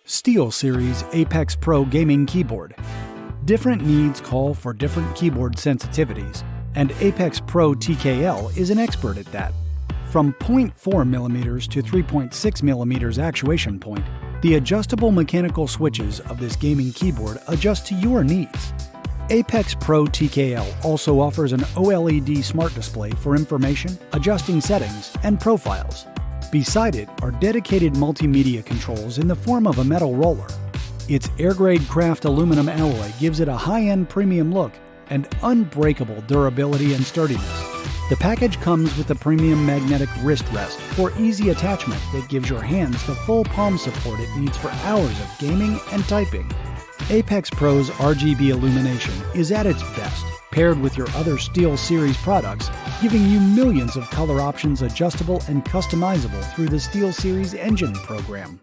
SteelSeries Apex Pro Gaming Keyboard. Different needs call for different keyboard sensitivities, and Apex Pro TKL is an expert at that. From 0.4mm to 3.6mm actuation point, the adjustable mechanical switches of this gaming keyboard adjust to your needs. Apex Pro TKL also offers an OLED smart display for information, adjusting settings, and profiles. Beside it are dedicated multimedia controls in the form of a metal roller. Its air-grade craft aluminum alloy gives it a high-end premium look and unbreakable durability and sturdiness. The package comes with a premium magnetic wrist rest for easy attachment that gives your hands the full palm support it needs for hours of gaming and typing. Apex Pro's RGB illumination is at its best, paired with your other SteelSeries products, giving you millions of color options adjustable and customizable through the SteelSeries Engine program.